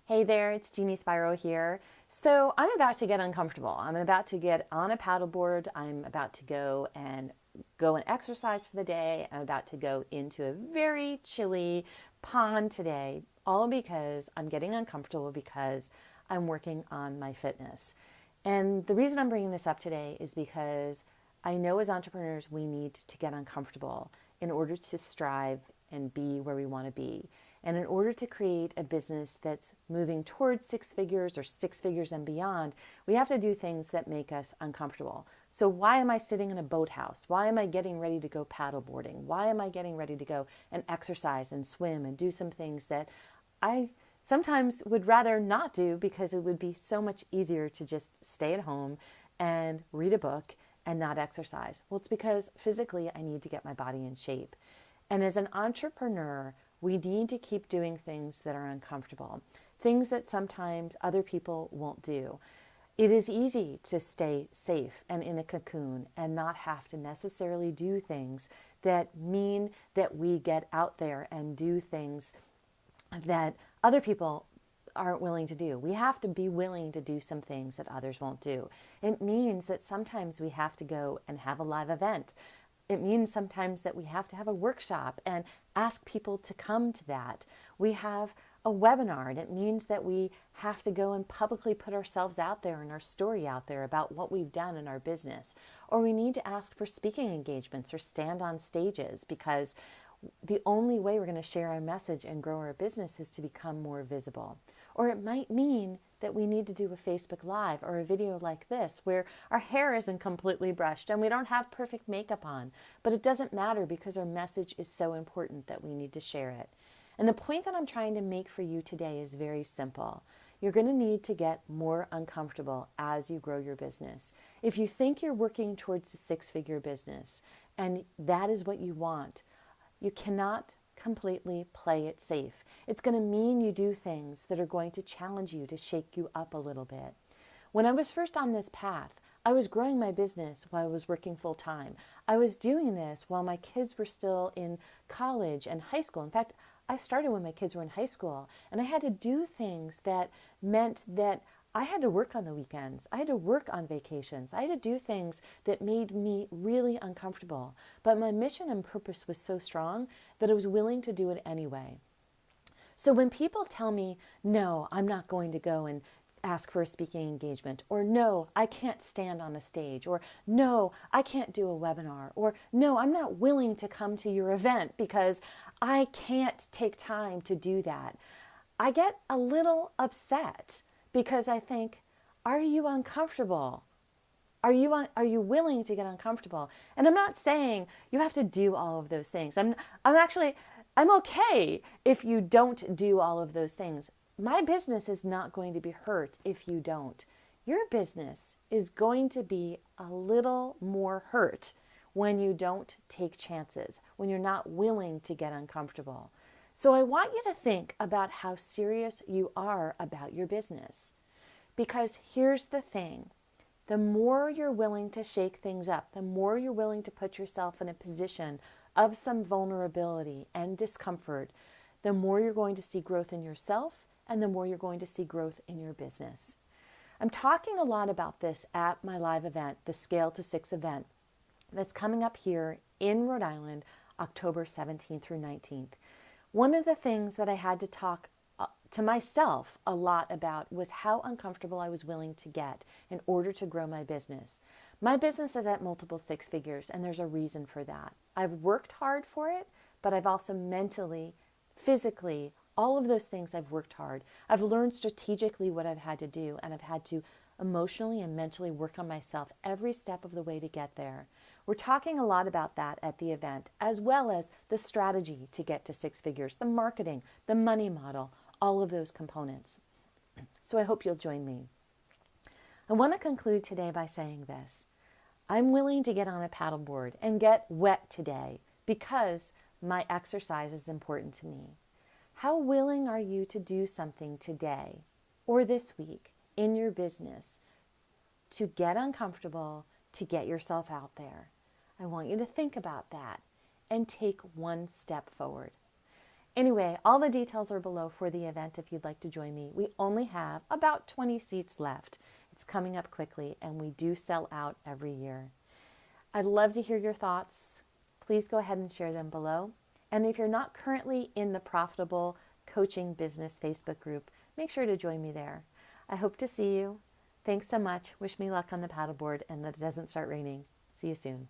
Hey there, it's Jeannie Spiro here. So I'm about to get uncomfortable. I'm about to get on a paddleboard. I'm about to go and exercise for the day. I'm about to go into a very chilly pond today, all because I'm getting uncomfortable because I'm working on my fitness. And the reason I'm bringing this up today is because I know as entrepreneurs we need to get uncomfortable in order to strive and be where we want to be. And in order to create a business that's moving towards six figures or six figures and beyond, we have to do things that make us uncomfortable. So why am I sitting in a boathouse? Why am I getting ready to go paddleboarding? Why am I getting ready to go and exercise and swim and do some things that I sometimes would rather not do because it would be so much easier to just stay at home and read a book and not exercise? Well, it's because physically I need to get my body in shape. And as an entrepreneur, we need to keep doing things that are uncomfortable, things that sometimes other people won't do. It is easy to stay safe and in a cocoon and not have to necessarily do things that mean that we get out there and do things that other people aren't willing to do. We have to be willing to do some things that others won't do. It means that sometimes we have to go and have a live event. It means sometimes that we have to have a workshop and ask people to come to that. We have a webinar, and it means that we have to go and publicly put ourselves out there and our story out there about what we've done in our business. Or we need to ask for speaking engagements or stand on stages, because the only way we're going to share our message and grow our business is to become more visible. Or it might mean that we need to do a Facebook Live or a video like this where our hair isn't completely brushed and we don't have perfect makeup on. But it doesn't matter because our message is so important that we need to share it. And the point that I'm trying to make for you today is very simple. You're going to need to get more uncomfortable as you grow your business. If you think you're working towards a six-figure business and that is what you want, you cannot completely play it safe. It's going to mean you do things that are going to challenge you, to shake you up a little bit. When I was first on this path, I was growing my business while I was working full time. I was doing this while my kids were still in college and high school. In fact, I started when my kids were in high school, and I had to do things that meant that I had to work on the weekends. I had to work on vacations. I had to do things that made me really uncomfortable. But my mission and purpose was so strong that I was willing to do it anyway. So when people tell me, no, I'm not going to go and ask for a speaking engagement, or no, I can't stand on a stage, or no, I can't do a webinar, or no, I'm not willing to come to your event because I can't take time to do that, I get a little upset because I think, are you uncomfortable? Are you willing to get uncomfortable? And I'm not saying you have to do all of those things. I'm okay if you don't do all of those things. My business is not going to be hurt if you don't. Your business is going to be a little more hurt when you don't take chances, when you're not willing to get uncomfortable. So I want you to think about how serious you are about your business. Because here's the thing. The more you're willing to shake things up, the more you're willing to put yourself in a position of some vulnerability and discomfort, the more you're going to see growth in yourself and the more you're going to see growth in your business. I'm talking a lot about this at my live event, the Scale to Six event, that's coming up here in Rhode Island, October 17th through 19th. One of the things that I had to talk to myself a lot about was how uncomfortable I was willing to get in order to grow my business. My business is at multiple six figures, and there's a reason for that. I've worked hard for it, but I've also mentally, physically, all of those things I've worked hard. I've learned strategically what I've had to do, and I've had to emotionally and mentally work on myself every step of the way to get there. We're talking a lot about that at the event, as well as the strategy to get to six figures, the marketing, the money model, all of those components. So I hope you'll join me. I want to conclude today by saying this. I'm willing to get on a paddleboard and get wet today because my exercise is important to me. How willing are you to do something today or this week in your business to get uncomfortable, to get yourself out there? I want you to think about that and take one step forward. Anyway, all the details are below for the event if you'd like to join me. We only have about 20 seats left. It's coming up quickly, and we do sell out every year. I'd love to hear your thoughts. Please go ahead and share them below. And if you're not currently in the Profitable Coaching Business Facebook group, make sure to join me there. I hope to see you. Thanks so much. Wish me luck on the paddleboard and that it doesn't start raining. See you soon.